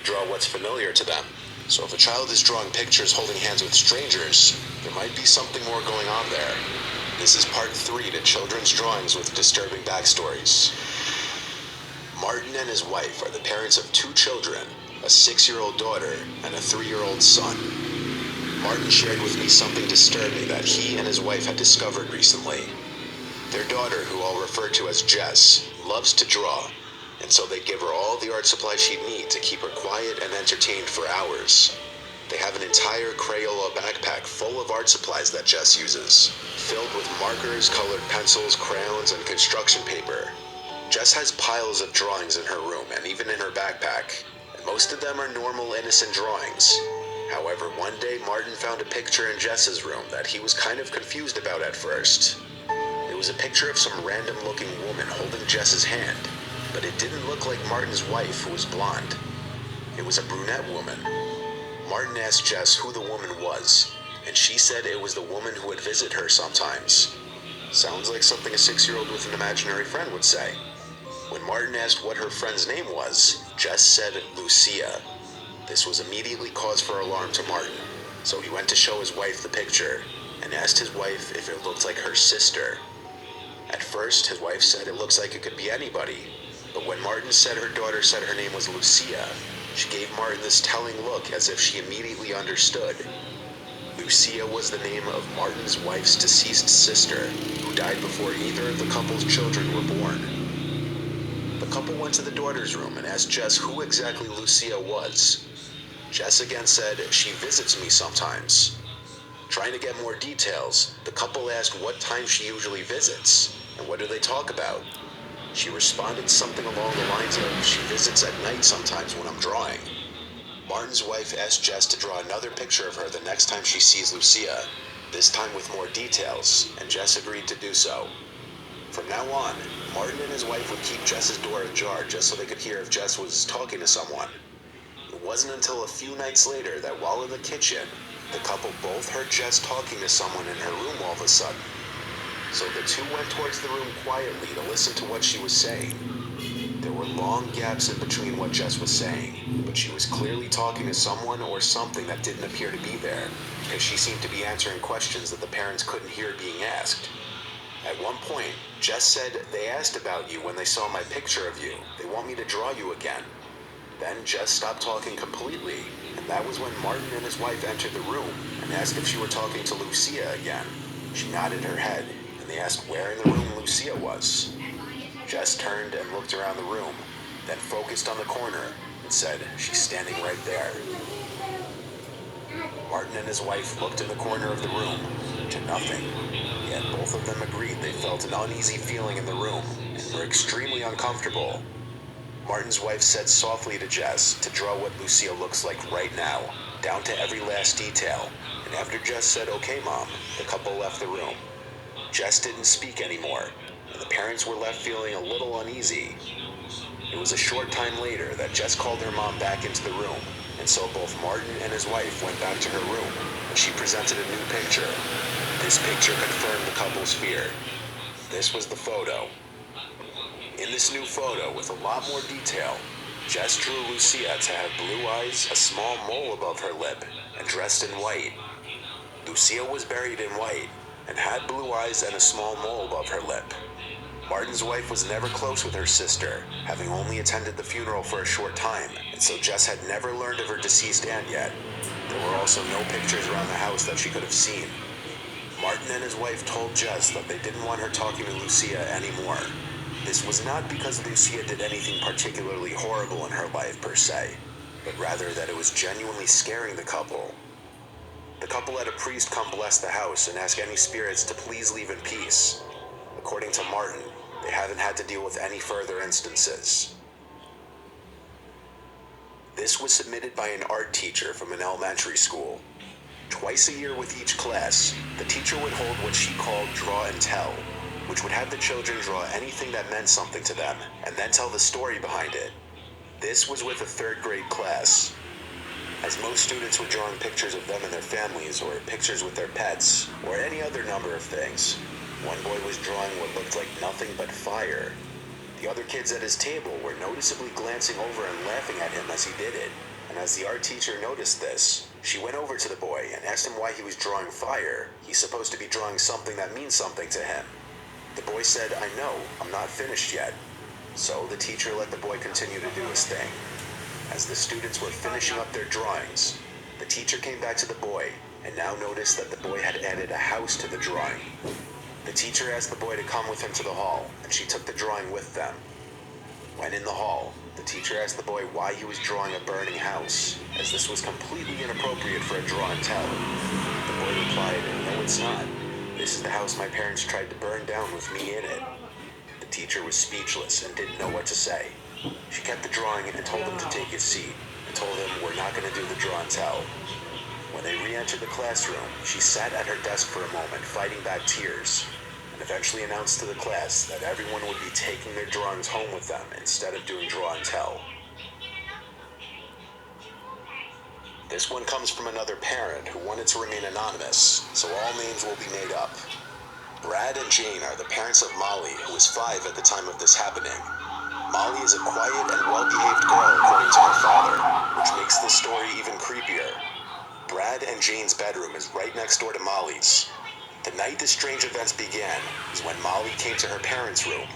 draw what's familiar to them. So if a child is drawing pictures holding hands with strangers, there might be something more going on there. This is part 3 to children's drawings with disturbing backstories. Martin and his wife are the parents of 2 children, a 6-year-old daughter and a 3-year-old son. Martin shared with me something disturbing that he and his wife had discovered recently. Their daughter, who I'll refer to as Jess, loves to draw, and so they give her all the art supplies she'd need to keep her quiet and entertained for hours. They have an entire Crayola backpack full of art supplies that Jess uses, filled with markers, colored pencils, crayons, and construction paper. Jess has piles of drawings in her room and even in her backpack, and most of them are normal, innocent drawings. However, one day Martin found a picture in Jess's room that he was kind of confused about at first. It was a picture of some random-looking woman holding Jess's hand, but it didn't look like Martin's wife, who was blonde. It was a brunette woman. Martin asked Jess who the woman was, and she said it was the woman who would visit her sometimes. Sounds like something a 6-year-old with an imaginary friend would say. When Martin asked what her friend's name was, Jess said Lucia. This was immediately cause for alarm to Martin, so he went to show his wife the picture and asked his wife if it looked like her sister. At first, his wife said it looks like it could be anybody, but when Martin said her daughter said her name was Lucia, she gave Martin this telling look as if she immediately understood. Lucia was the name of Martin's wife's deceased sister, who died before either of the couple's children were born. The couple went to the daughter's room and asked Jess who exactly Lucia was. Jess again said, "She visits me sometimes." Trying to get more details, the couple asked what time she usually visits, and what do they talk about. She responded something along the lines of, "She visits at night sometimes when I'm drawing." Martin's wife asked Jess to draw another picture of her the next time she sees Lucia, this time with more details, and Jess agreed to do so. From now on, Martin and his wife would keep Jess's door ajar just so they could hear if Jess was talking to someone. It wasn't until a few nights later that while in the kitchen, the couple both heard Jess talking to someone in her room all of a sudden. So the two went towards the room quietly to listen to what she was saying. There were long gaps in between what Jess was saying, but she was clearly talking to someone or something that didn't appear to be there, because she seemed to be answering questions that the parents couldn't hear being asked. At one point, Jess said, "They asked about you when they saw my picture of you. They want me to draw you again." Then Jess stopped talking completely, and that was when Martin and his wife entered the room and asked if she were talking to Lucia again. She nodded her head, and they asked where in the room Lucia was. Jess turned and looked around the room, then focused on the corner and said, "She's standing right there." Martin and his wife looked in the corner of the room, to nothing. Yet both of them agreed they felt an uneasy feeling in the room and were extremely uncomfortable. Martin's wife said softly to Jess to draw what Lucia looks like right now, down to every last detail, and after Jess said, "Okay, Mom," the couple left the room. Jess didn't speak anymore, and the parents were left feeling a little uneasy. It was a short time later that Jess called her mom back into the room, and so both Martin and his wife went back to her room, and she presented a new picture. This picture confirmed the couple's fear. This was the photo. In this new photo, with a lot more detail, Jess drew Lucia to have blue eyes, a small mole above her lip, and dressed in white. Lucia was buried in white, and had blue eyes and a small mole above her lip. Martin's wife was never close with her sister, having only attended the funeral for a short time, and so Jess had never learned of her deceased aunt yet. There were also no pictures around the house that she could have seen. Martin and his wife told Jess that they didn't want her talking to Lucia anymore. This was not because Lucia did anything particularly horrible in her life per se, but rather that it was genuinely scaring the couple. The couple had a priest come bless the house and ask any spirits to please leave in peace. According to Martin, they haven't had to deal with any further instances. This was submitted by an art teacher from an elementary school. Twice a year with each class, the teacher would hold what she called draw and tell, which would have the children draw anything that meant something to them, and then tell the story behind it. This was with a 3rd grade class. As most students were drawing pictures of them and their families, or pictures with their pets, or any other number of things, one boy was drawing what looked like nothing but fire. The other kids at his table were noticeably glancing over and laughing at him as he did it. and as the art teacher noticed this, she went over to the boy and asked him why he was drawing fire. He's supposed to be drawing something that means something to him. The boy said, "I know, I'm not finished yet." So the teacher let the boy continue to do his thing. As the students were finishing up their drawings, the teacher came back to the boy and now noticed that the boy had added a house to the drawing. The teacher asked the boy to come with him to the hall, and she took the drawing with them. When in the hall, the teacher asked the boy why he was drawing a burning house, as this was completely inappropriate for a draw and tell. The boy replied, "No, it's not. This is the house my parents tried to burn down with me in it." The teacher was speechless and didn't know what to say. She kept the drawing and told him to take his seat, and told him, "We're not going to do the draw and tell." When they re-entered the classroom, she sat at her desk for a moment, fighting back tears, and eventually announced to the class that everyone would be taking their drawings home with them instead of doing draw and tell. This one comes from another parent who wanted to remain anonymous, so all names will be made up. Brad and Jane are the parents of Molly, who was 5 at the time of this happening. Molly is a quiet and well-behaved girl according to her father, which makes this story even creepier. Brad and Jane's bedroom is right next door to Molly's. The night the strange events began is when Molly came to her parents' room